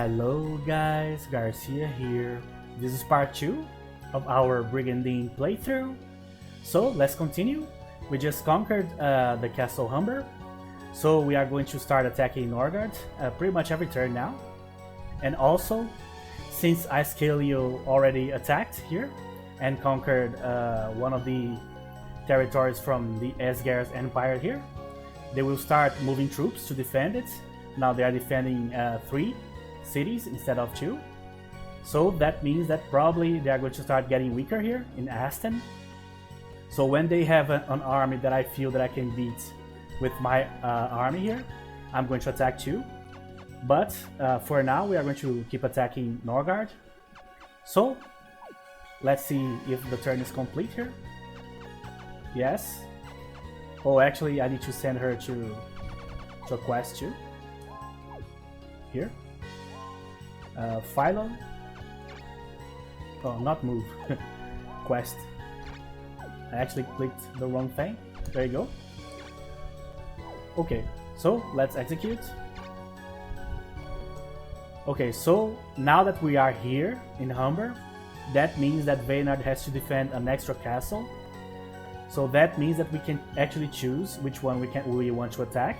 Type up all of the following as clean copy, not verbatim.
Hello guys, Garcia here. This is part 2 of our Brigandine playthrough. So let's continue. We just conquered the Castle Humber. So we are going to start attacking Norgard pretty much every turn now. And also, since Askelio already attacked here and conquered one of the territories from the Asgar's Empire here, they will start moving troops to defend it. Now they are defending 3 cities instead of 2. So that means that probably they are going to start getting weaker here in Aston. So when they have an army that I feel that I can beat with my army here, I'm going to attack too. But for now we are going to keep attacking Norgard. So let's see if the turn is complete here. Yes. Oh, actually I need to send her to a quest too. Here. Philo. Oh, not move. Quest. I actually clicked the wrong thing. There you go. Okay, so let's execute. Okay, so now that we are here in Humber, that means that Vaynard has to defend an extra castle. So that means that we can actually choose which one we want to attack.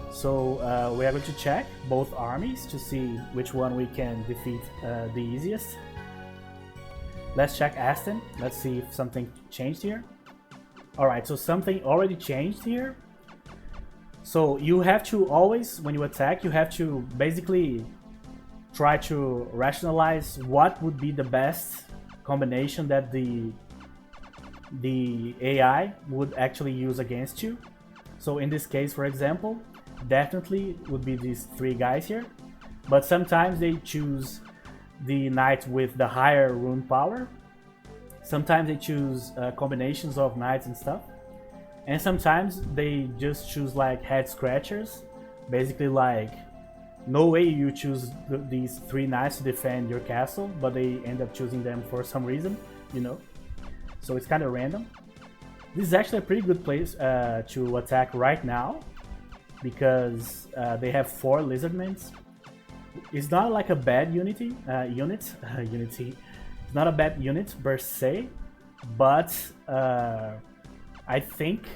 So we are going to check both armies to see which one we can defeat the easiest. Let's check Aston. Let's see if something changed here. Alright, so something already changed here. So you have to always, when you attack, you have to basically try to rationalize what would be the best combination that the AI would actually use against you. So in this case, for example, definitely would be these 3 guys here, but sometimes they choose the knight with the higher rune power. Sometimes they choose combinations of knights and stuff, and sometimes they just choose like head scratchers, basically like no way you choose these 3 knights to defend your castle, but they end up choosing them for some reason, you know, so it's kind of random. This is actually a pretty good place to attack right now, because they have 4 lizardmen. It's not like a bad unit. It's not a bad unit per se, but I think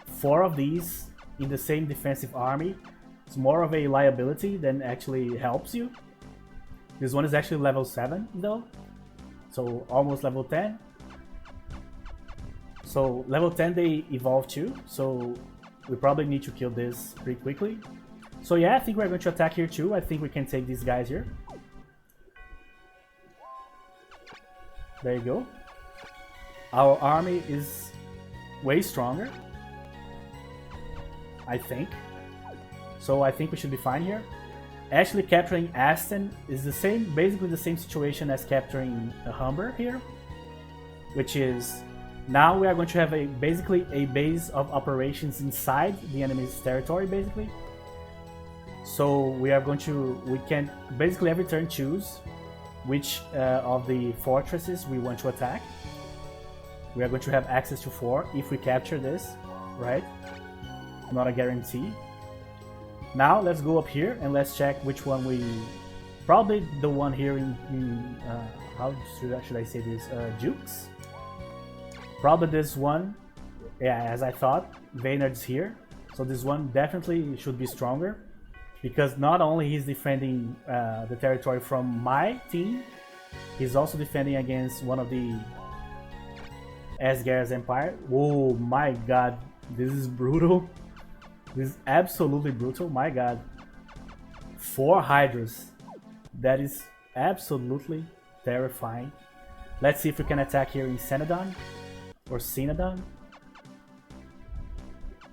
4 of these in the same defensive army is more of a liability than actually helps you. This one is actually level 7 though, so almost level 10. So level 10 they evolve too, so we probably need to kill this pretty quickly. So yeah, I think we're going to attack here too. I think we can take these guys here. There you go. Our army is way stronger, I think. So I think we should be fine here. Actually capturing Aston is the same, basically the same situation as capturing Humber here, which is now we are going to have basically a base of operations inside the enemy's territory, basically. So we can basically every turn choose which of the fortresses we want to attack. We are going to have access to 4 if we capture this, right? Not a guarantee. Now let's go up here and let's check which one probably the one here in how should I say this, Dukes? Probably this one, yeah, as I thought, Vaynard's here. So this one definitely should be stronger, because not only he's defending the territory from my team, he's also defending against one of the Asgar's Empire. Oh my god, this is brutal. This is absolutely brutal, my god. 4 Hydras. That is absolutely terrifying. Let's see if we can attack here in Cenodon. Or Cenodon.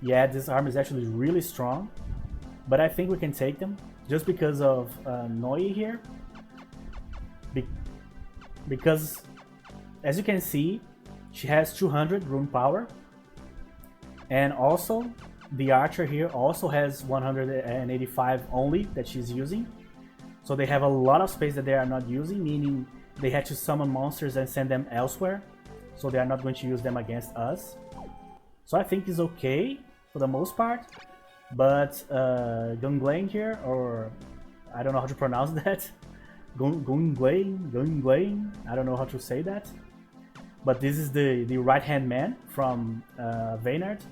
Yeah, this army is actually really strong, but I think we can take them just because of Noi here. Because as you can see, she has 200 rune power, and also the archer here also has 185 only that she's using. So they have a lot of space that they are not using, meaning they had to summon monsters and send them elsewhere. So they are not going to use them against us. So I think it's okay for the most part. But Gunglang here, or I don't know how to pronounce that. Gungwei, I don't know how to say that. But this is the right-hand man from Vaynard.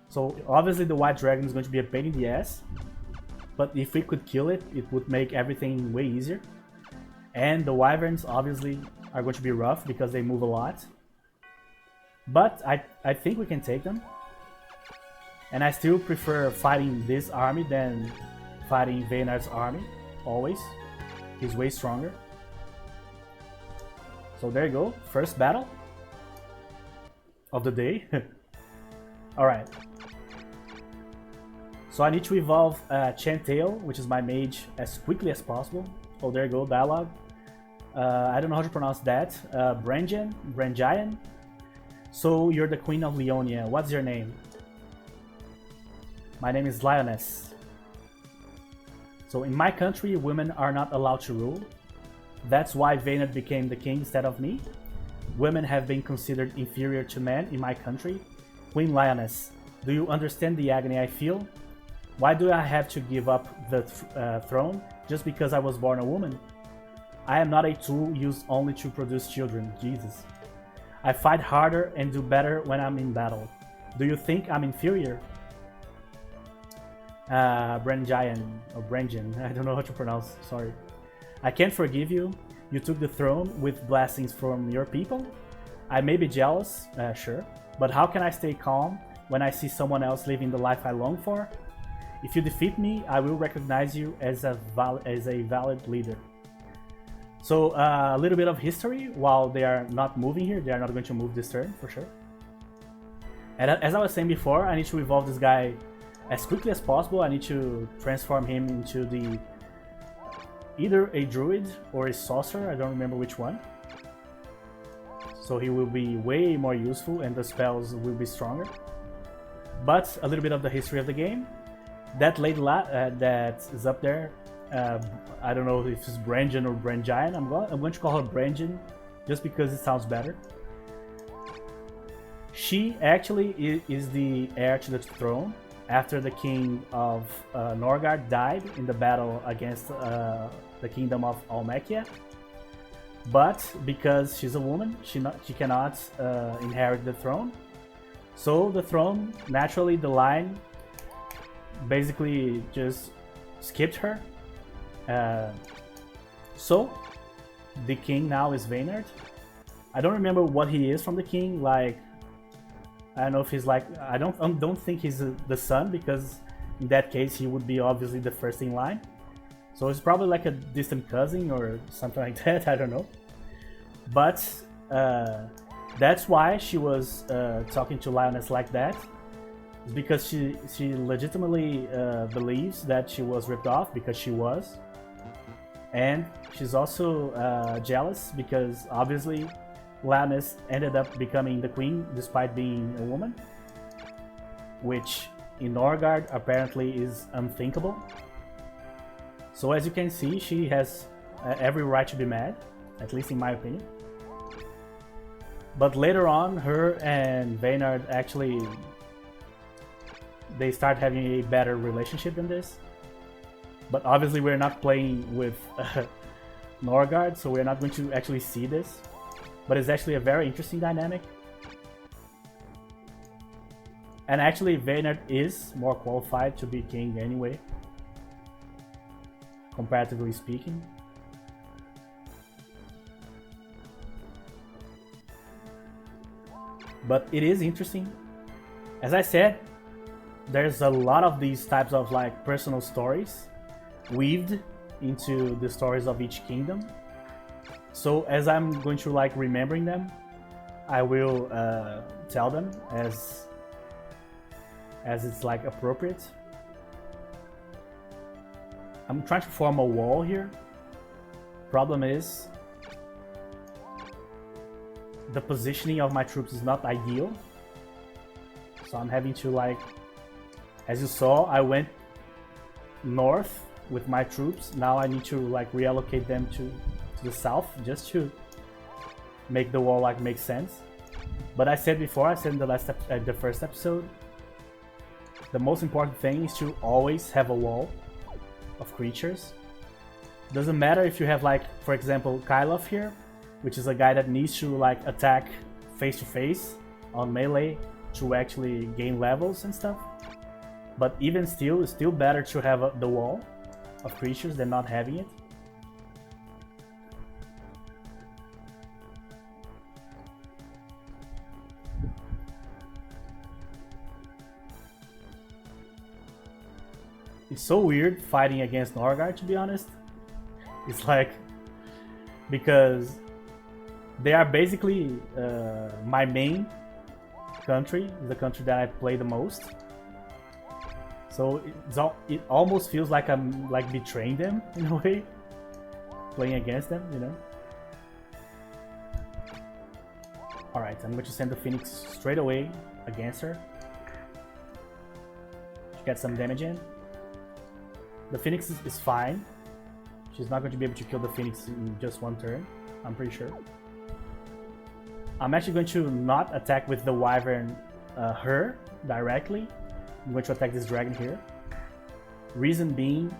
So obviously the white dragon is going to be a pain in the ass. But if we could kill it, it would make everything way easier. And the wyverns obviously are going to be rough because they move a lot. But I think we can take them. And I still prefer fighting this army than fighting Vaynard's army, always. He's way stronger. So there you go, first battle of the day. Alright. So I need to evolve Chantail, which is my mage, as quickly as possible. Oh, there you go, dialogue. I don't know how to pronounce that. Brigandine. So you're the Queen of Leonia. What's your name? My name is Lioness. So in my country, women are not allowed to rule. That's why Vaynard became the king instead of me. Women have been considered inferior to men in my country. Queen Lioness, do you understand the agony I feel? Why do I have to give up the throne just because I was born a woman? I am not a tool used only to produce children, Jesus. I fight harder and do better when I'm in battle. Do you think I'm inferior? Brigandine, or Brigandine, I don't know how to pronounce, sorry. I can't forgive you. You took the throne with blessings from your people. I may be jealous, sure, but how can I stay calm when I see someone else living the life I long for? If you defeat me, I will recognize you as a valid leader. So a little bit of history. While they are not moving here, they are not going to move this turn for sure. And as I was saying before, I need to evolve this guy as quickly as possible. I need to transform him into the either a druid or a sorcerer, I don't remember which one. So he will be way more useful and the spells will be stronger. But a little bit of the history of the game. That lady that is up there, I don't know if it's Brigandine or Brigandine. I'm going to call her Brigandine just because it sounds better. She actually is the heir to the throne after the king of Norgard died in the battle against the kingdom of Almechia. But because she's a woman, she cannot inherit the throne. So the throne, naturally the line basically just skipped her. So the king now is Vaynard. I don't remember what he is from the king, like I don't know if he's like, I don't think he's the son, because in that case he would be obviously the first in line. So it's probably like a distant cousin or something like that, I don't know. But that's why she was talking to Lioness like that. It's because she legitimately believes that she was ripped off, because she was. And she's also jealous because obviously Lioness ended up becoming the queen despite being a woman, which in Norgard apparently is unthinkable. So as you can see, she has every right to be mad, at least in my opinion. But later on, her and Vaynard actually, they start having a better relationship than this. But obviously we're not playing with Norgard, so we're not going to actually see this. But it's actually a very interesting dynamic. And actually Vaynard is more qualified to be king anyway, comparatively speaking. But it is interesting. As I said, there's a lot of these types of like personal stories weaved into the stories of each kingdom. So as I'm going to like remembering them, I will tell them as it's like appropriate. I'm trying to form a wall here. Problem is, the positioning of my troops is not ideal. So I'm having to like, as you saw, I went north with my troops. Now I need to like reallocate them to the south just to make the wall like make sense. But I said before, I said in the first episode, the most important thing is to always have a wall of creatures, Doesn't matter if you have, like, for example, Kyloff here, which is a guy that needs to like attack face to face on melee to actually gain levels and stuff. But even still, it's still better to have the wall of creatures than not having it. It's so weird fighting against Norgard, to be honest. It's like, because they are basically my main country, the country that I play the most. So it almost feels like I'm like betraying them in a way, playing against them, you know. Alright, I'm going to send the Phoenix straight away against her to get some damage in. The Phoenix is fine. She's not going to be able to kill the Phoenix in just one turn, I'm pretty sure. I'm actually going to not attack with the Wyvern her directly. I'm going to attack this dragon here. Reason being,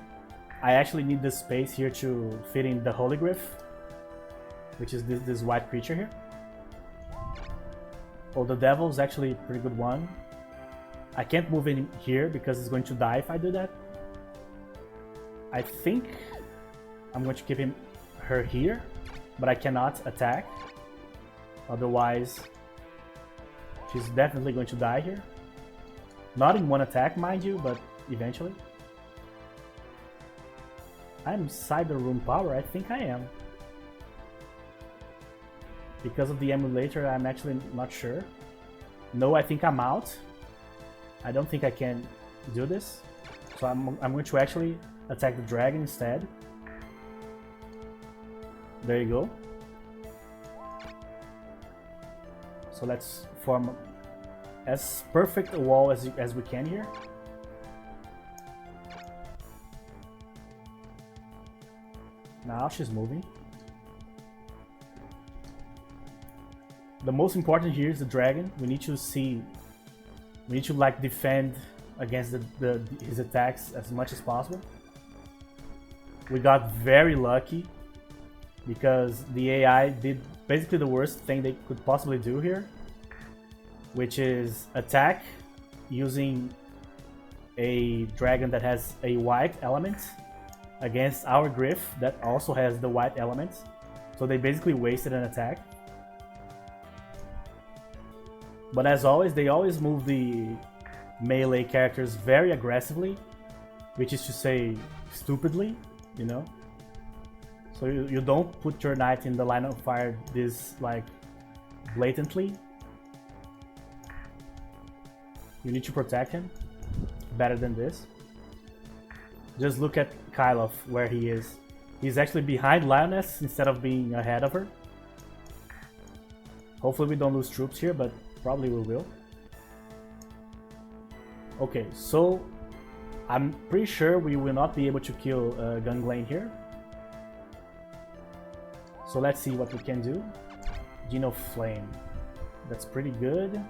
I actually need this space here to fit in the Holy Glyph, which is this white creature here. Oh, the Devil is actually a pretty good one. I can't move in here because it's going to die if I do that. I think I'm going to keep her here, but I cannot attack. Otherwise, she's definitely going to die here. Not in one attack, mind you, but eventually. I'm Cyber Room Power? I think I am. Because of the emulator, I'm actually not sure. No, I think I'm out. I don't think I can do this. So I'm going to actually attack the dragon instead. There you go. So let's form as perfect a wall as we can here. Now she's moving. The most important here is the dragon. We need to like defend against his attacks as much as possible. We got very lucky because the AI did basically the worst thing they could possibly do here, which is attack using a dragon that has a white element against our Gryph that also has the white element. So they basically wasted an attack. But as always, they always move the melee characters very aggressively, which is to say stupidly, you know. So you don't put your knight in the line of fire this like blatantly. You need to protect him better than this. Just look at Kyloff where he is. He's actually behind Lioness instead of being ahead of her. Hopefully we don't lose troops here, but probably we will. Okay, so I'm pretty sure we will not be able to kill Gunglane here. So let's see what we can do. Geno Flame. That's pretty good.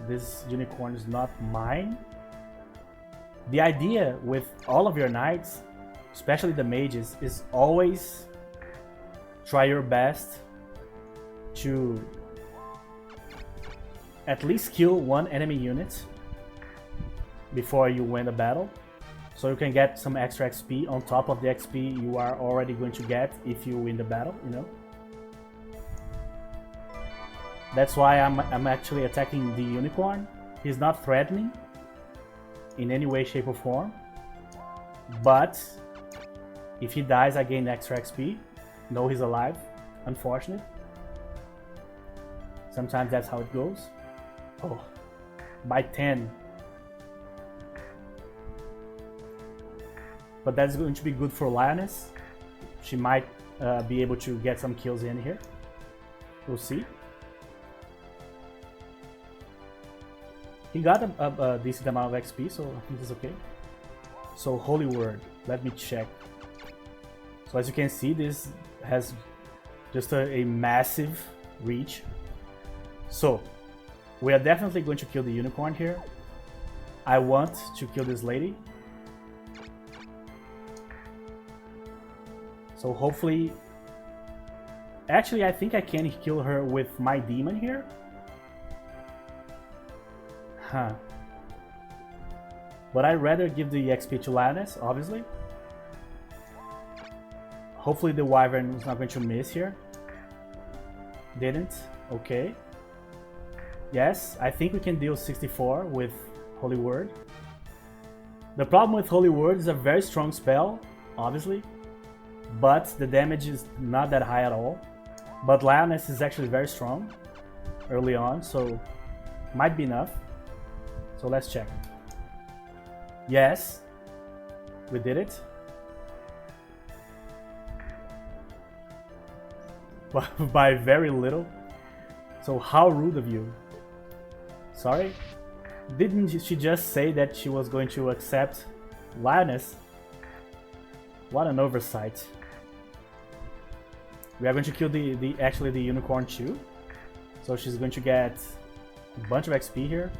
This unicorn is not mine. The idea with all of your knights, especially the mages, is always try your best to at least kill one enemy unit before you win the battle, so you can get some extra XP on top of the XP you are already going to get if you win the battle, you know. That's why I'm actually attacking the unicorn. He's not threatening in any way, shape or form, but if he dies I gain extra XP. No, he's alive. Unfortunate. Sometimes that's how it goes. Oh, by 10. But that's going to be good for Lioness. She might be able to get some kills in here. We'll see. He got a decent amount of XP, so I think it's okay. So Holy Word, let me check. So as you can see, this has just a massive reach. So we are definitely going to kill the unicorn here. I want to kill this lady. So hopefully... Actually, I think I can kill her with my demon here. Huh. But I'd rather give the XP to Lioness, obviously. Hopefully the Wyvern is not going to miss here. Didn't. Okay. Yes, I think we can deal 64 with Holy Word. The problem with Holy Word is a very strong spell, obviously. But the damage is not that high at all. But Lioness is actually very strong early on, so might be enough. So let's check. Yes, we did it. By very little. So how rude of you. Sorry? Didn't she just say that she was going to accept Lioness? What an oversight. We are going to kill actually the unicorn too. So she's going to get a bunch of XP here.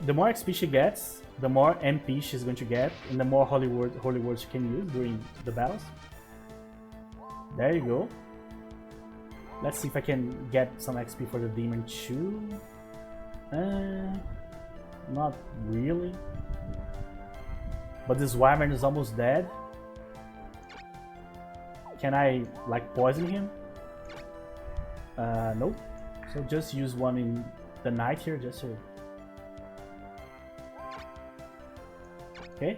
The more XP she gets, the more MP she's going to get, and the more holy word she can use during the battles. There you go. Let's see if I can get some XP for the demon too. Not really. But this wyvern is almost dead. Can I like poison him? Nope. So just use one in the night here, just so. Okay.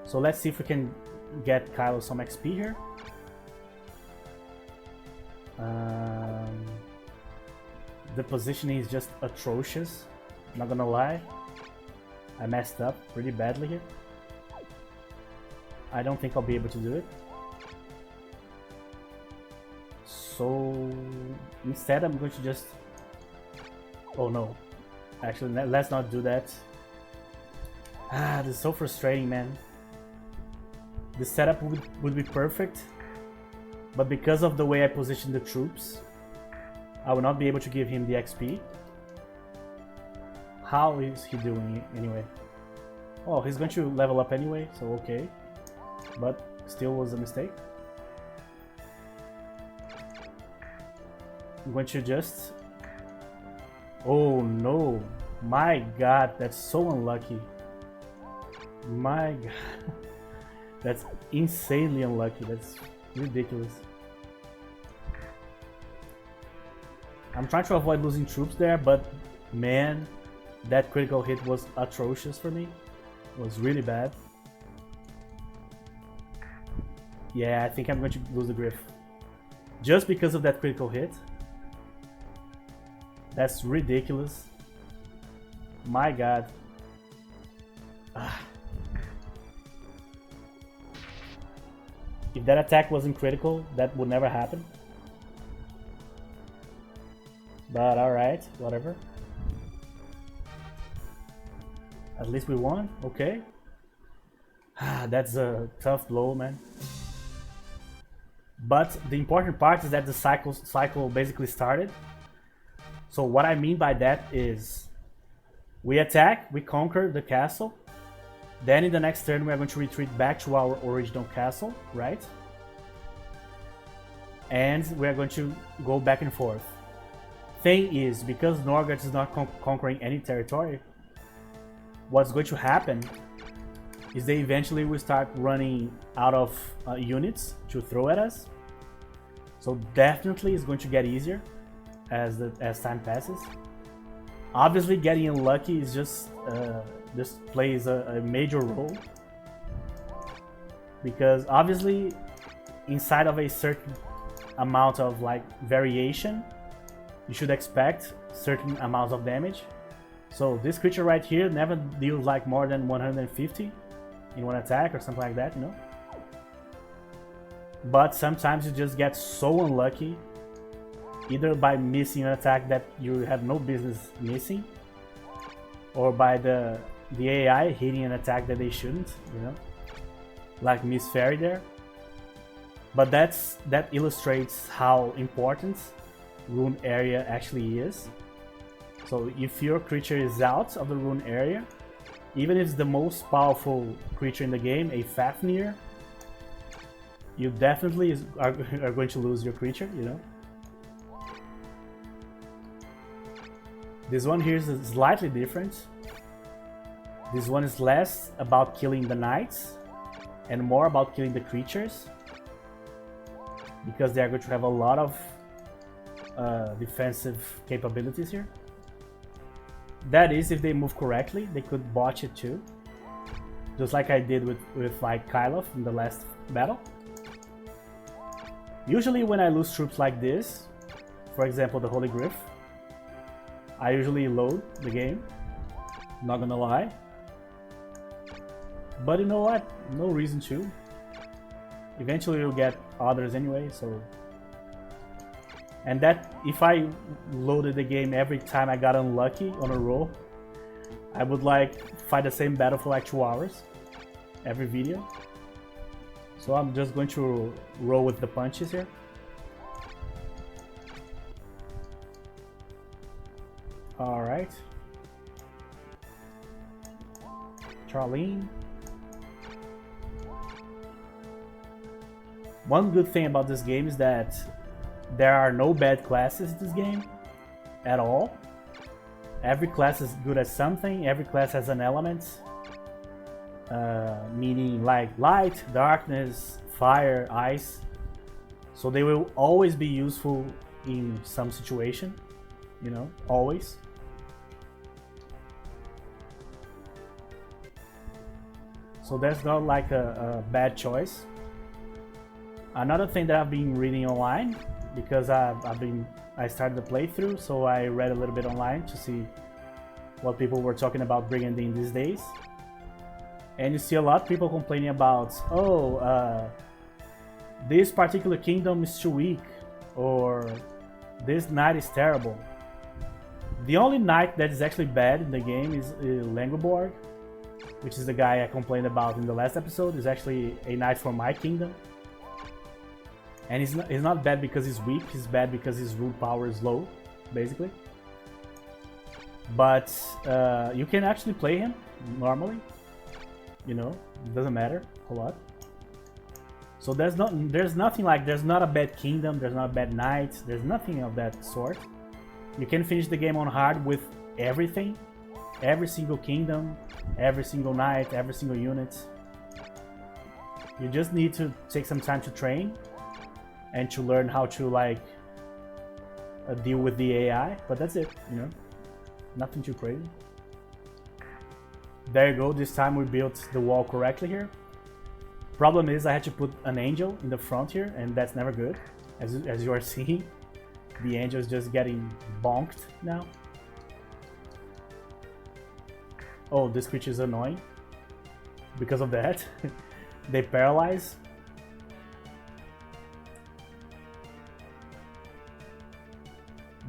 So let's see if we can get Kylo some XP here. The positioning is just atrocious. Not gonna lie. I messed up pretty badly here. I don't think I'll be able to do it. So instead I'm going to just... Oh no. Actually, let's not do that. This is so frustrating, man. The setup would be perfect, but because of the way I position the troops, I will not be able to give him the XP. How is he doing anyway? Oh, he's going to level up anyway, so okay. But still was a mistake. I'm going to just... Oh no! My god, that's so unlucky. My god. That's insanely unlucky. That's ridiculous. I'm trying to avoid losing troops there, but man, that critical hit was atrocious for me. It was really bad. Yeah, I think I'm going to lose the Griff. Just because of that critical hit. That's ridiculous. My god. If that attack wasn't critical, that would never happen. But alright, whatever. At least we won, okay. That's a tough blow, man. But the important part is that the cycle basically started. So what I mean by that is we attack, we conquer the castle. Then in the next turn we are going to retreat back to our original castle, right? And we are going to go back and forth. Thing is, because Norgat is not conquering any territory, what's going to happen is they eventually will start running out of units to throw at us. So definitely it's going to get easier as time passes. Obviously getting unlucky is just plays a major role, because obviously inside of a certain amount of like variation you should expect certain amounts of damage. So this creature right here never deals like more than 150 in one attack or something like that, you know. But sometimes you just get so unlucky, either by missing an attack that you have no business missing, or by the AI hitting an attack that they shouldn't, you know, like Miss Fairy there. But that illustrates how important rune area actually is. So if your creature is out of the rune area, Even if it's the most powerful creature in the game, a Fafnir, you definitely are going to lose your creature, you know? This one here is slightly different. This one is less about killing the knights and more about killing the creatures, because they are going to have a lot of defensive capabilities here. That is, if they move correctly, they could botch it too. Just like I did with like Kyloff in the last battle. Usually when I lose troops like this, for example the Holy Griff, I usually load the game, not gonna lie. But you know what? No reason to. Eventually you'll get others anyway, so... And that, if I loaded the game every time I got unlucky on a roll, I would like fight the same battle for like 2 hours every video. So I'm just going to roll with the punches here. Alright. Charlene. One good thing about this game is that there are no bad classes in this game at all. Every class is good at something, every class has an element. Meaning like light, darkness, fire, ice. So they will always be useful in some situation, you know, always. So that's not like a bad choice. Another thing that I've been reading online, because I started the playthrough, so I read a little bit online to see what people were talking about Brigandine these days. And you see a lot of people complaining about, oh, this particular kingdom is too weak, or this knight is terrible. The only knight that is actually bad in the game is Langoborg, which is the guy I complained about in the last episode. Is actually a knight from my kingdom. And he's not bad because he's weak, he's bad because his rule power is low, basically. But you can actually play him normally. You know, it doesn't matter a lot. So there's nothing like, there's not a bad kingdom, there's not a bad knight, there's nothing of that sort. You can finish the game on hard with everything, every single kingdom, every single knight, every single unit. You just need to take some time to train and to learn how to like deal with the AI, but that's it, you know, nothing too crazy. There you go, this time we built the wall correctly here. Problem is I had to put an angel in the front here, and that's never good. As you are seeing, the angel is just getting bonked now. Oh, this creature is annoying. Because of that, they paralyze.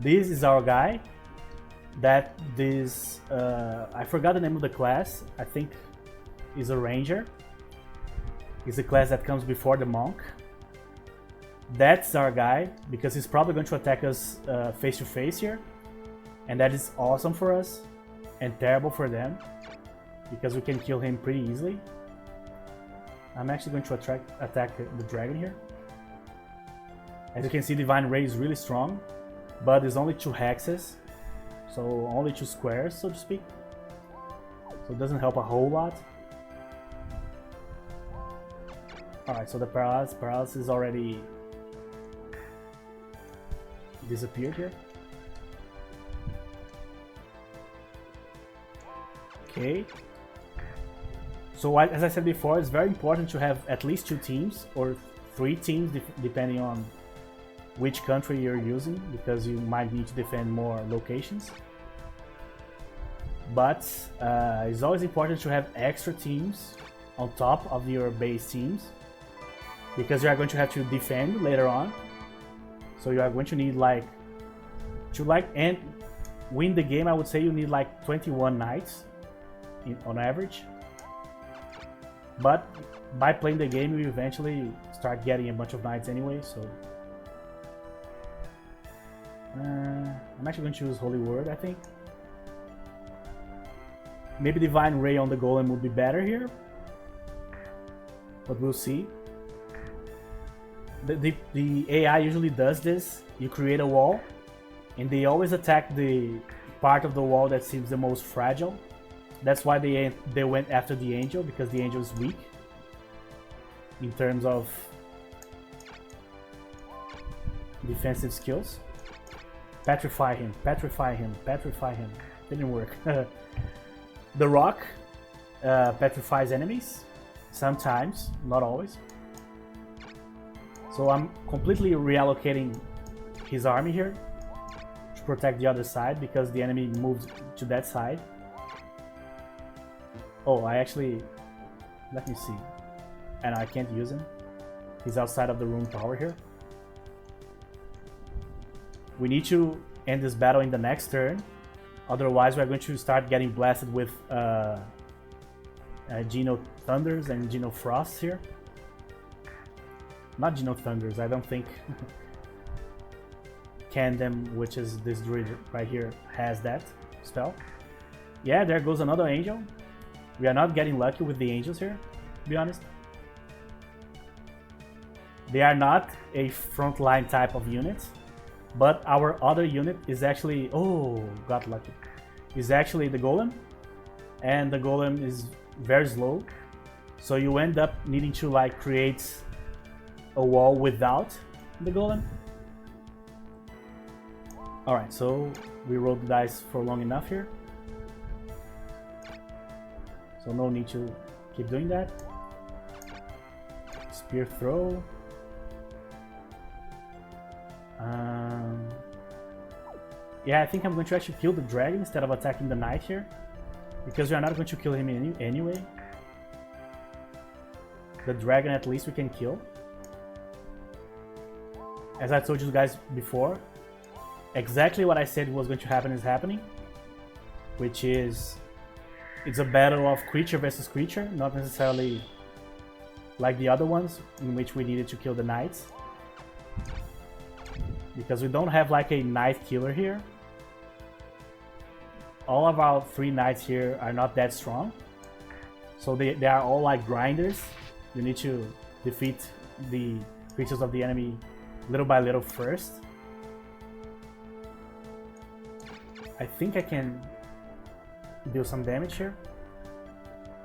This is our guy. I forgot the name of the class. I think is a ranger. It's a class that comes before the monk. That's our guy, because he's probably going to attack us face to face here, and that is awesome for us and terrible for them, because we can kill him pretty easily. I'm actually going to attack the dragon here. As you can see, Divine Ray is really strong, but there's only 2 hexes, so only 2 squares, so to speak. So it doesn't help a whole lot. Alright, so the paralysis already disappeared here. Okay. So as I said before, it's very important to have at least 2 teams or 3 teams, depending on which country you're using, because you might need to defend more locations. But it's always important to have extra teams on top of your base teams, because you are going to have to defend later on. So you are going to need and win the game, I would say you need like 21 knights on average. But by playing the game, you eventually start getting a bunch of knights anyway, so... I'm actually going to choose Holy Word, I think. Maybe Divine Ray on the Golem would be better here, but we'll see. The AI usually does this. You create a wall, and they always attack the part of the wall that seems the most fragile. That's why they went after the Angel, because the Angel is weak in terms of defensive skills. Petrify him, petrify him, petrify him. Didn't work. The Rock petrifies enemies, sometimes, not always. So I'm completely reallocating his army here to protect the other side, because the enemy moved to that side. Oh, I actually... let me see. And I can't use him. He's outside of the room tower here. We need to end this battle in the next turn. Otherwise, we're going to start getting blasted with Geno Thunders and Geno Frosts here. Not Geno Thunders, I don't think Candem, which is this druid right here, has that spell. Yeah, there goes another angel. We are not getting lucky with the angels here, to be honest. They are not a frontline type of unit, but our other unit is actually... oh, got lucky. Is actually the Golem, and the Golem is very slow, so you end up needing to like create a wall without the Golem. Alright, so we rolled the dice for long enough here, so no need to keep doing that. Spear throw. Yeah, I think I'm going to actually kill the dragon instead of attacking the knight here, because we are not going to kill him anyway. The dragon at least we can kill. As I told you guys before, exactly what I said was going to happen is happening, which is it's a battle of creature versus creature, not necessarily like the other ones in which we needed to kill the knights, because we don't have like a knight killer here. All of our 3 knights here are not that strong, so they are all like grinders. You need to defeat the creatures of the enemy little by little first. I think I can deal some damage here.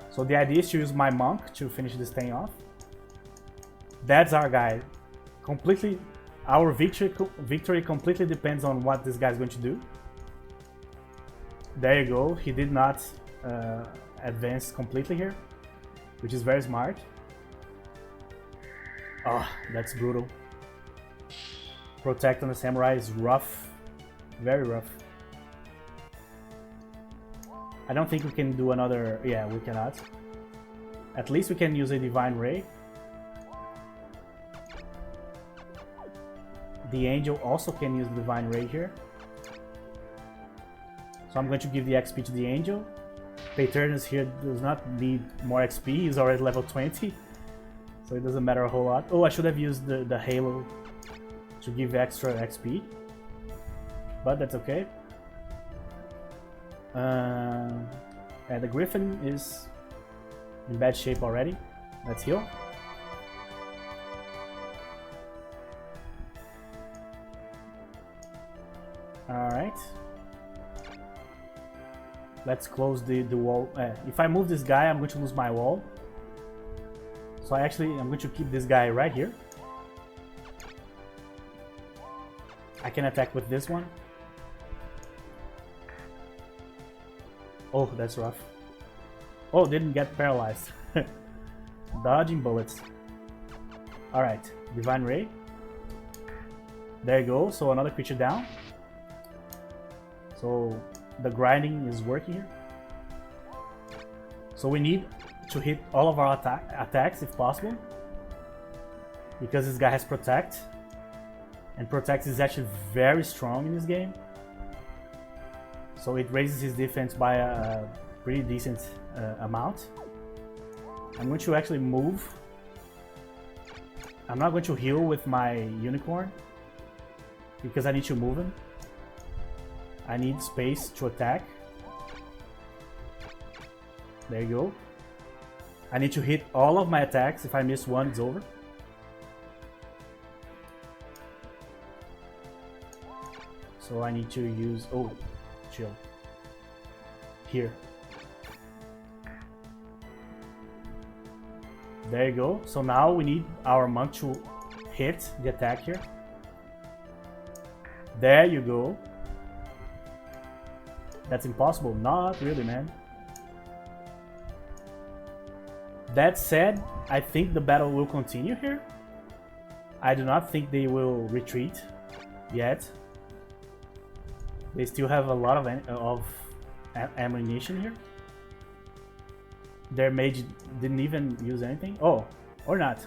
So the idea is to use my monk to finish this thing off. That's our guy. Completely, our victory completely depends on what this guy's going to do. There you go. He did not advance completely here, which is very smart. Oh, that's brutal. Protect on the samurai is rough, very rough. I don't think we can do another... yeah, we cannot. At least we can use a Divine Ray. The Angel also can use the Divine Ray here. So I'm going to give the XP to the Angel. Paternus here does not need more XP, he's already level 20. So it doesn't matter a whole lot. Oh, I should have used the Halo to give extra XP, but that's okay. And the Griffin is in bad shape already. Let's heal. Alright. Let's close the wall. If I move this guy, I'm going to lose my wall. So I'm going to keep this guy right here. I can attack with this one. Oh, that's rough. Oh, didn't get paralyzed. Dodging bullets. Alright, Divine Ray. There you go, so another creature down. So the grinding is working here. So we need to hit all of our attacks if possible, because this guy has Protect, and Protect is actually very strong in this game. So it raises his defense by a pretty decent amount. I'm going to actually move. I'm not going to heal with my Unicorn, because I need to move him. I need space to attack. There you go. I need to hit all of my attacks. If I miss one, it's over. So I need to use... Oh, chill. Here. There you go. So now we need our monk to hit the attack here. There you go. That's impossible. Not really, man. That said, I think the battle will continue here. I do not think they will retreat yet. They still have a lot of ammunition here. Their mage didn't even use anything. Oh, or not.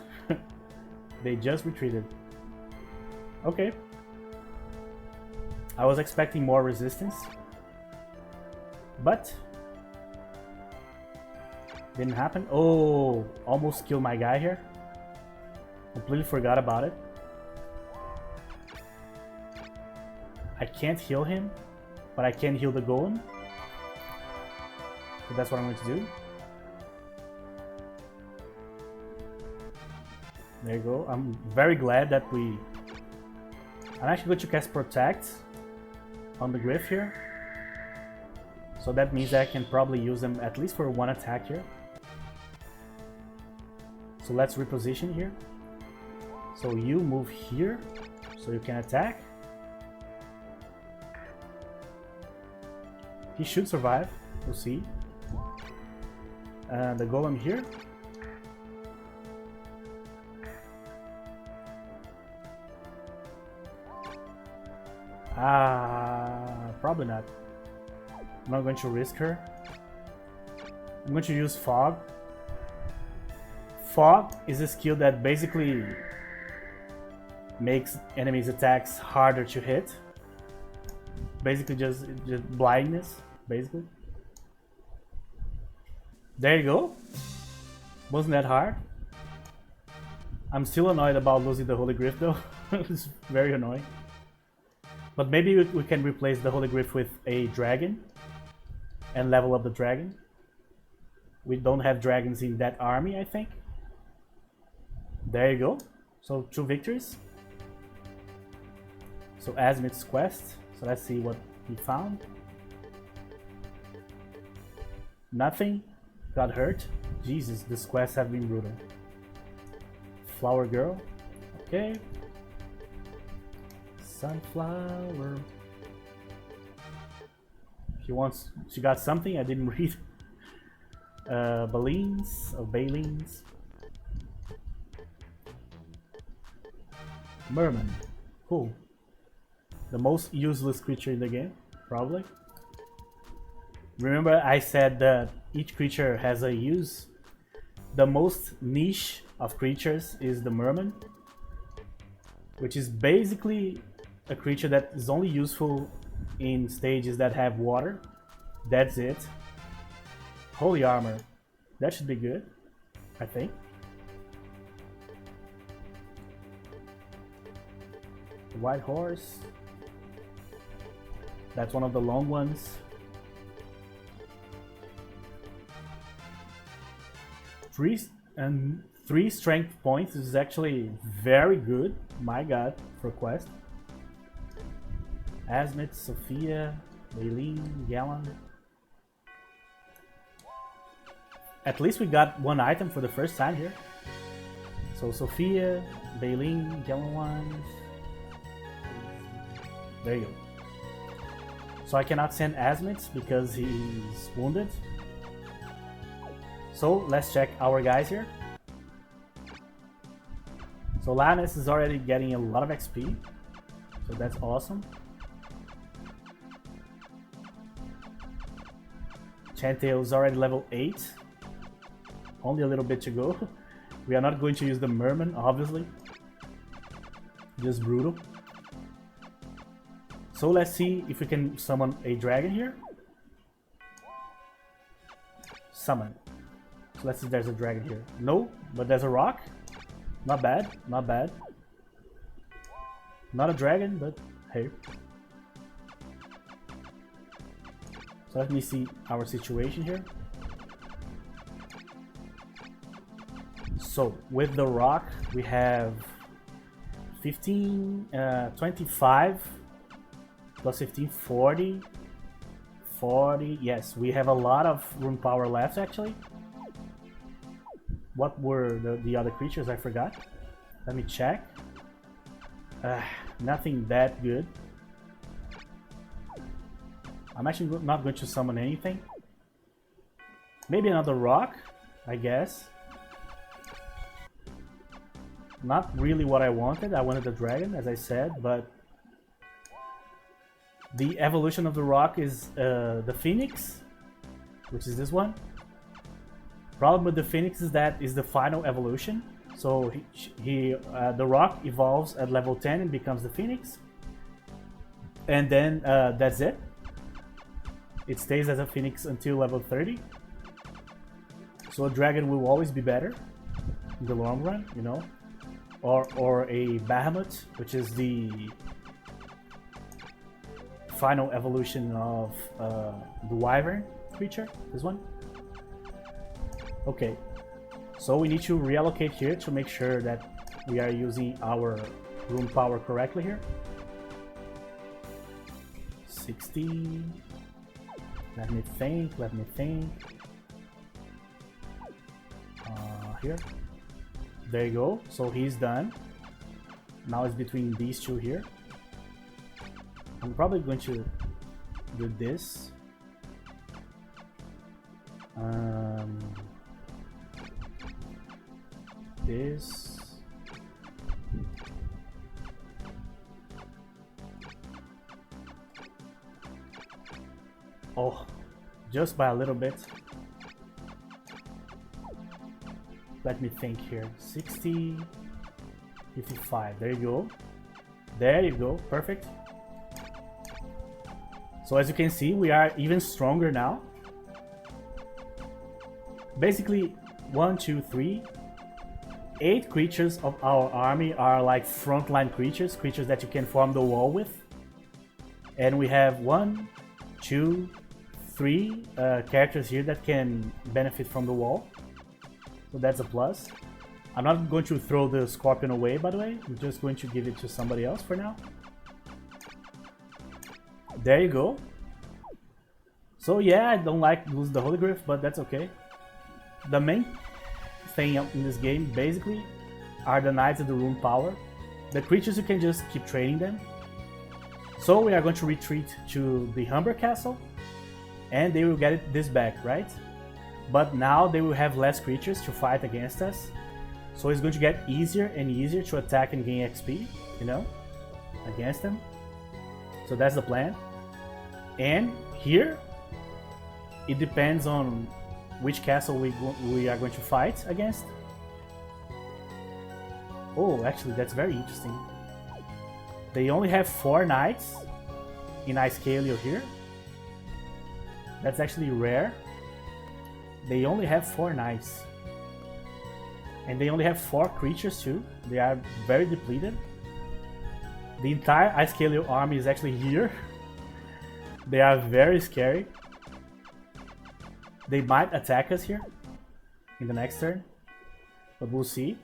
They just retreated. Okay. I was expecting more resistance, but didn't happen. Oh, almost killed my guy here. Completely forgot about it. I can't heal him, but I can heal the golem. So that's what I'm going to do. There you go. I'm very glad that I'm actually going to cast Protect on the Griff here. So that means I can probably use them at least for one attack here. So let's reposition here. So you move here, so you can attack. He should survive, we'll see. The golem here. Probably not. I'm not going to risk her. I'm going to use Fog. Fog is a skill that basically makes enemies' attacks harder to hit. Basically just blindness, basically. There you go. Wasn't that hard? I'm still annoyed about losing the Holy Griff though. It's very annoying. But maybe we can replace the Holy Griff with a dragon and level up the dragon. We don't have dragons in that army, I think. There you go. So 2 victories. So Azmith's quest. So let's see what he found. Nothing. Got hurt. Jesus, these quests have been brutal. Flower girl. Okay. Sunflower. She got something I didn't read. Balines or Balines. Merman. Cool. The most useless creature in the game, probably. Remember I said that each creature has a use. The most niche of creatures is the Merman, which is basically a creature that is only useful in stages that have water. That's it. Holy armor. That should be good, I think. White horse. That's one of the long ones. Three strength points is actually very good. My god, for quest. Azmith, Sophia, Baleen, Gallon. At least we got one item for the first time here. So Sophia, Baleen, Gallon ones. There you go. So I cannot send Azmith because he's wounded. So let's check our guys here. So Lannis is already getting a lot of XP. So that's awesome. Chantail is already level 8. Only a little bit to go. We are not going to use the Merman, obviously. Just brutal. So let's see if we can summon a dragon here. Summon. So let's see if there's a dragon here. No, but there's a rock. Not bad, not bad. Not a dragon, but hey. So let me see our situation here. So with the rock, we have 15, 25 plus 15, 40. 40, yes, we have a lot of room power left actually. What were the other creatures? I forgot. Let me check. Nothing that good. I'm actually not going to summon anything. Maybe another rock, I guess. Not really what I wanted. I wanted a dragon, as I said, but the evolution of the rock is the Phoenix, which is this one. Problem with the Phoenix is that is the final evolution. So the rock evolves at level 10 and becomes the Phoenix. And then that's it. It stays as a Phoenix until level 30. So a dragon will always be better in the long run, you know. Or a Bahamut, which is the final evolution of the Wyvern creature, this one. Okay, so we need to reallocate here to make sure that we are using our room power correctly here. 60. Let me think. Here. There you go. So he's done. Now it's between these two here. I'm probably going to do this. This. Oh, just by a little bit. Let me think here. 60, 55. There you go. There you go. Perfect. So as you can see, we are even stronger now. Basically, 1, 2, 3, 8 creatures of our army are like frontline creatures, creatures that you can form the wall with. And we have 1, 2, 3 characters here that can benefit from the wall. So that's a plus. I'm not going to throw the Scorpion away, by the way. I'm just going to give it to somebody else for now. There you go. So yeah, I don't like lose the Holy Glyph, but that's okay. The main thing in this game, basically, are the Knights of the Rune Power. The creatures, you can just keep training them. So we are going to retreat to the Humber Castle, and they will get this back, right? But now they will have less creatures to fight against us. So it's going to get easier and easier to attack and gain XP, you know, against them. So that's the plan. And here, it depends on which castle we are going to fight against. Oh, actually, that's very interesting. They only have 4 knights in Icecalia here. That's actually rare. They only have 4 knights. And they only have 4 creatures too. They are very depleted. The entire Icecalia army is actually here. They are very scary. They might attack us here in the next turn, but we'll see.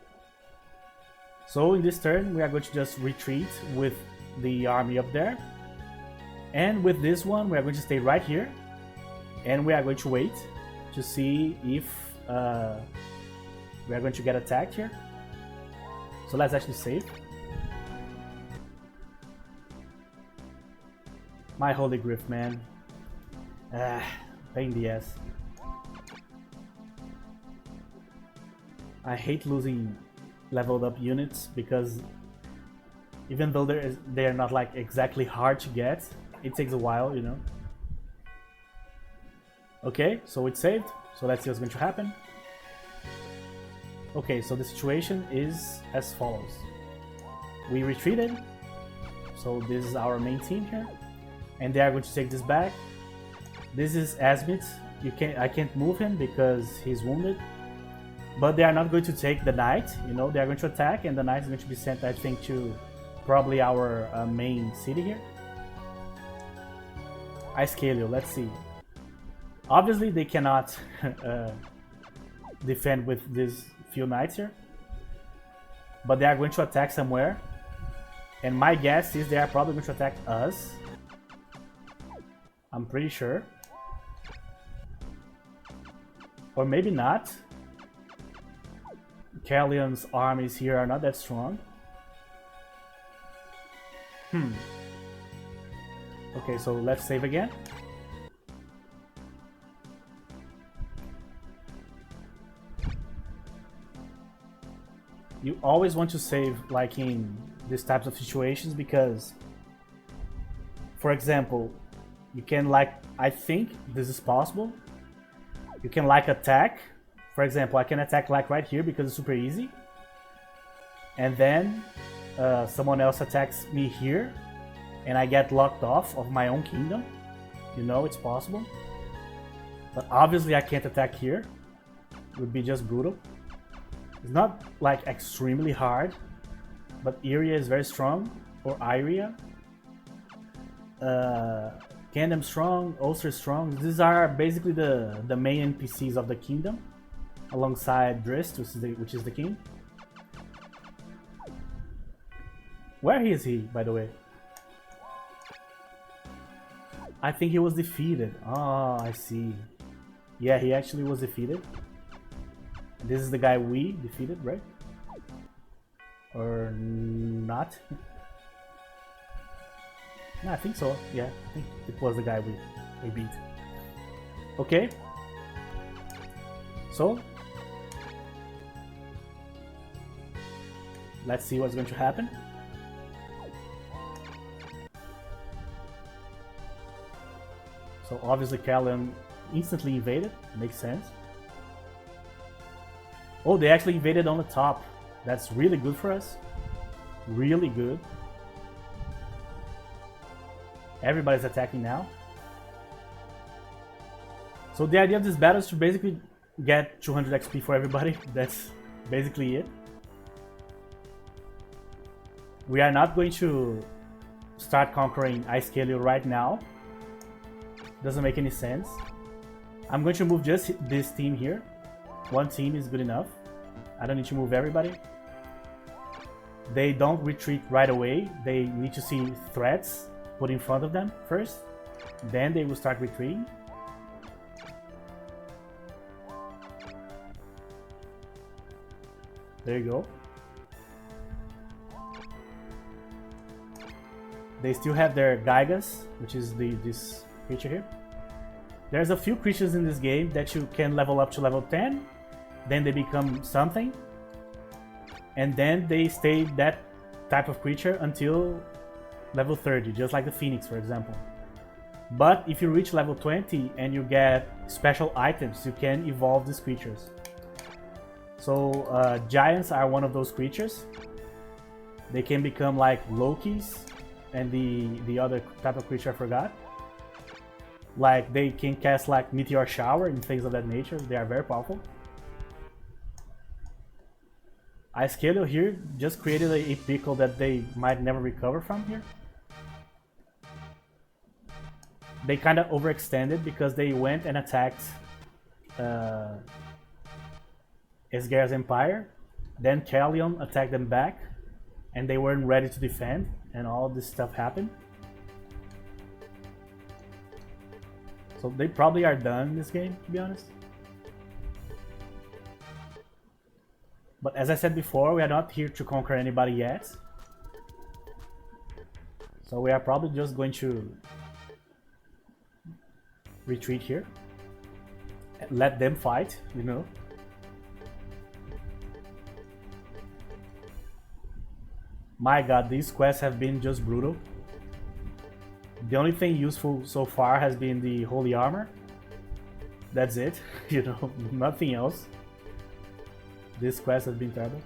So in this turn, we are going to just retreat with the army up there. And with this one, we are going to stay right here. And we are going to wait to see if we are going to get attacked here. So let's actually save. My Holy Glyph, man. Pain in the ass. I hate losing leveled up units because even though they are not like exactly hard to get, it takes a while, you know. Okay, so it's saved. So let's see what's going to happen. Okay, so the situation is as follows. We retreated. So this is our main team here. And they are going to take this back. This is Asmith. I can't move him because he's wounded. But they are not going to take the knight, you know, they are going to attack and the knight is going to be sent, I think, to probably our main city here. Icecalia, let's see. Obviously they cannot defend with this few knights here. But they are going to attack somewhere. And my guess is they are probably going to attack us. I'm pretty sure. Or maybe not. Callion's armies here are not that strong. Okay, so let's save again. You always want to save like in these types of situations because, for example, you can like, I think this is possible. You can like attack. For example, I can attack like right here because it's super easy. And then someone else attacks me here and I get locked off of my own kingdom. You know, it's possible. But obviously I can't attack here. It would be just brutal. It's not like extremely hard, but Iria is very strong, or Iria. Kingdom strong, Ulster strong. These are basically the main NPCs of the kingdom, alongside Drist, which is the king. Where is he, by the way? I think he was defeated. Oh, I see. Yeah, he actually was defeated. This is the guy we defeated, right? Or not? No, I think so. Yeah, I think it was the guy we beat. Okay. So, let's see what's going to happen. So obviously Callum instantly invaded. Makes sense. Oh, they actually invaded on the top. That's really good for us. Really good. Everybody's attacking now. So the idea of this battle is to basically get 200 XP for everybody. That's basically it. We are not going to start conquering Icecalia right now. Doesn't make any sense. I'm going to move just this team here. One team is good enough. I don't need to move everybody. They don't retreat right away. They need to see threats put in front of them first. Then they will start retreating. There you go. They still have their Gygas, which is this creature here. There's a few creatures in this game that you can level up to level 10, then they become something, and then they stay that type of creature until level 30, just like the Phoenix, for example. But if you reach level 20 and you get special items, you can evolve these creatures. So giants are one of those creatures. They can become like Lokis and the other type of creature I forgot. Like they can cast like Meteor Shower and things of that nature. They are very powerful. Icecalia here just created a pickle that they might never recover from here. They kind of overextended because they went and attacked Esgar's Empire. Then Callion attacked them back and they weren't ready to defend, and all this stuff happened. So they probably are done in this game, to be honest. But as I said before, we are not here to conquer anybody yet. So we are probably just going to retreat here. And let them fight, you know. My god, these quests have been just brutal. The only thing useful so far has been the holy armor. That's it, you know, nothing else. This quest has been terrible.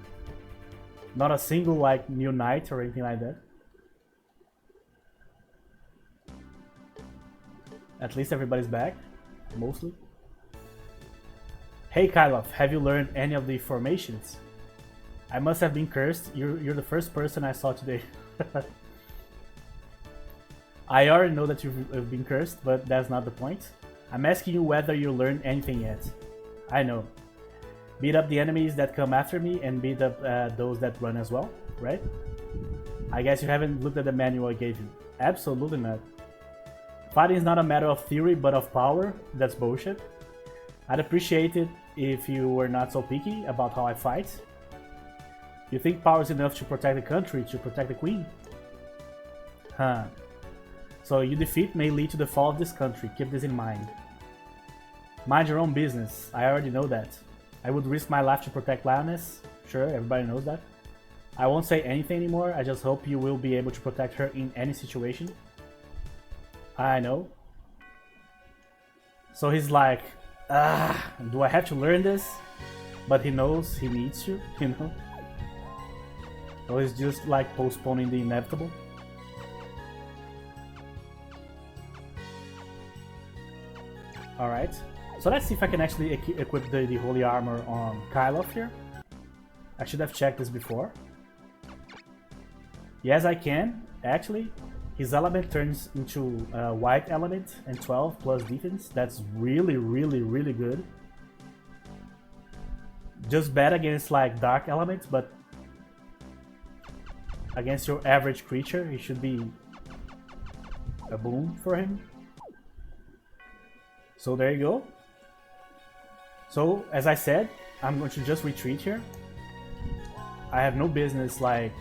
Not a single like new knight or anything like that. At least everybody's back, mostly. Hey Kylov, have you learned any of the formations? I must have been cursed. You're the first person I saw today. I already know that you've been cursed, but that's not the point. I'm asking you whether you learned anything yet. I know. beat up the enemies that come after me and beat up those that run as well, right? I guess you haven't looked at the manual I gave you. Absolutely not. Fighting is not a matter of theory, but of power. That's bullshit. I'd appreciate it if you were not so picky about how I fight. You think power is enough to protect the country, to protect the queen? Huh. So your defeat may lead to the fall of this country. Keep this in mind. Mind your own business. I already know that. I would risk my life to protect Lioness. Sure, everybody knows that. I won't say anything anymore. I just hope you will be able to protect her in any situation. I know. So he's like, do I have to learn this? But he knows he needs to, you know? So he's just like postponing the inevitable. Alright, so let's see if I can actually equip the holy armor on Kyloff here. I should have checked this before. Yes, I can, actually. His element turns into white element and 12 plus defense. That's really, really, really good. Just bad against like dark elements, but against your average creature, it should be a boom for him. So there you go. So as I said, I'm going to just retreat here. I have no business like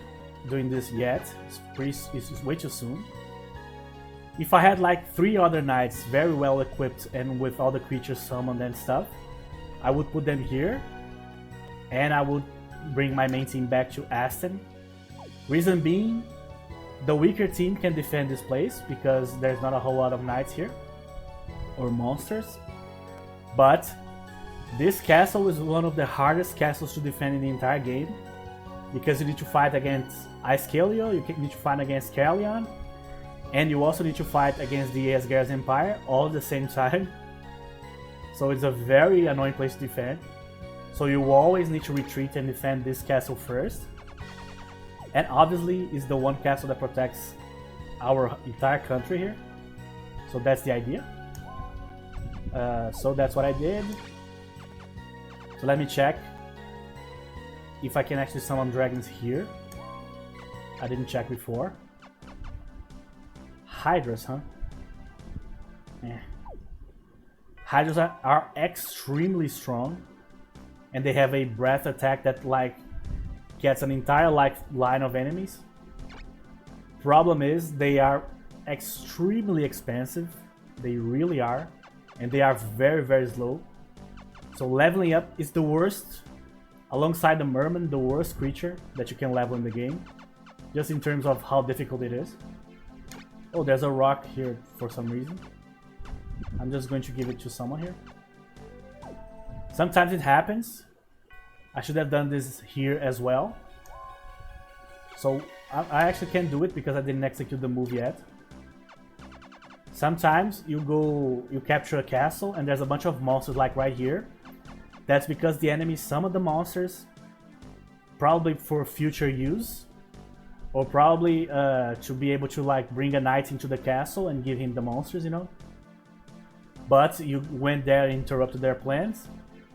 doing this yet. It's way too soon. If I had like 3 other knights very well equipped and with all the creatures summoned and stuff, I would put them here and I would bring my main team back to Aston. Reason being, the weaker team can defend this place because there's not a whole lot of knights here or monsters, but this castle is one of the hardest castles to defend in the entire game because you need to fight against Ice-Kaleo, you need to fight against Carleon, and you also need to fight against the Asgar's Empire all at the same time. So it's a very annoying place to defend. So you always need to retreat and defend this castle first. And obviously it's the one castle that protects our entire country here. So that's the idea. So that's what I did. So let me check if I can actually summon dragons here. I didn't check before. Hydras, huh? Yeah. Hydras are extremely strong, and they have a breath attack that like gets an entire line of enemies. Problem is they are extremely expensive. They really are, and they are very, very slow. So leveling up is the worst, alongside the merman, the worst creature that you can level in the game, just in terms of how difficult it is. Oh, there's a rock here for some reason. I'm just going to give it to someone here. Sometimes it happens. I should have done this here as well. So I actually can't do it because I didn't execute the move yet. Sometimes you capture a castle and there's a bunch of monsters like right here. That's because the enemy summoned the monsters, probably for future use, or probably to be able to like bring a knight into the castle and give him the monsters, you know. But you went there and interrupted their plans,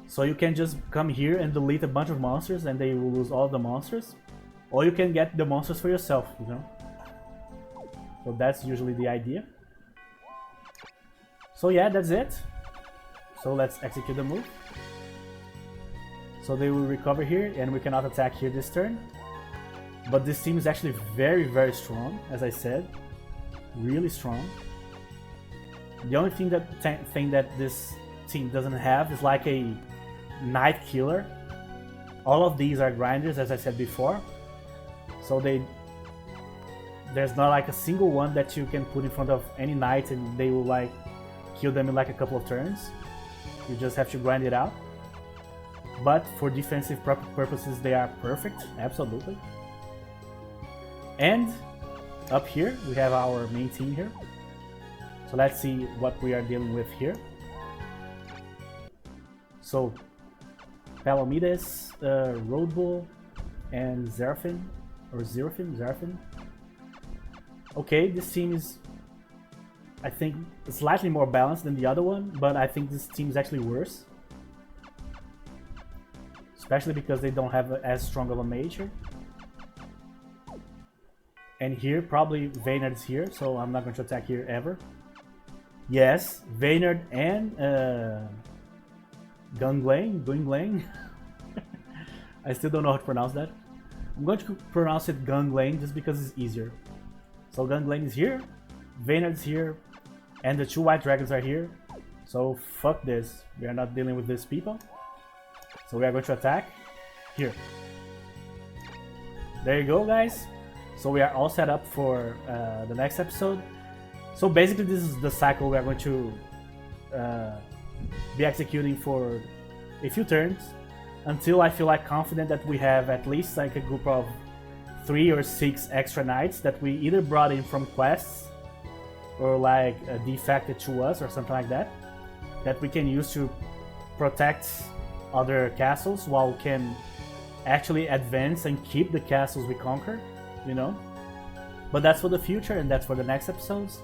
so you can just come here and delete a bunch of monsters and they will lose all the monsters, or you can get the monsters for yourself, you know. So that's usually the idea. So yeah, that's it. So let's execute the move. So they will recover here and we cannot attack here this turn. But this team is actually very, very strong, as I said. Really strong. The only thing that this team doesn't have is like a knight killer. All of these are grinders, as I said before. So there's not like a single one that you can put in front of any knight and they will like kill them in like a couple of turns. You just have to grind it out. But for defensive purposes, they are perfect, absolutely. And up here, we have our main team here. So let's see what we are dealing with here. So, Palomides, Roadbull, and Zerafin, or Zerafin. Okay, this team is, I think, slightly more balanced than the other one, but I think this team is actually worse. especially because they don't have as strong of a major. And here, probably Vayner's here, so I'm not going to attack here ever. Yes, Vayner and Gunglang. I still don't know how to pronounce that. I'm going to pronounce it Gunglang just because it's easier. So Gunglang is here, Vayner is here, and the 2 white dragons are here. So fuck this, we are not dealing with these people. So we are going to attack here. There you go, guys. So we are all set up for the next episode. So basically this is the cycle we are going to be executing for a few turns until I feel like confident that we have at least like a group of 3 or 6 extra knights that we either brought in from quests or like defected to us or something like that, that we can use to protect other castles while we can actually advance and keep the castles we conquer, you know. But that's for the future and that's for the next episodes.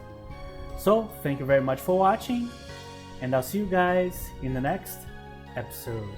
So thank you very much for watching, and I'll see you guys in the next episode.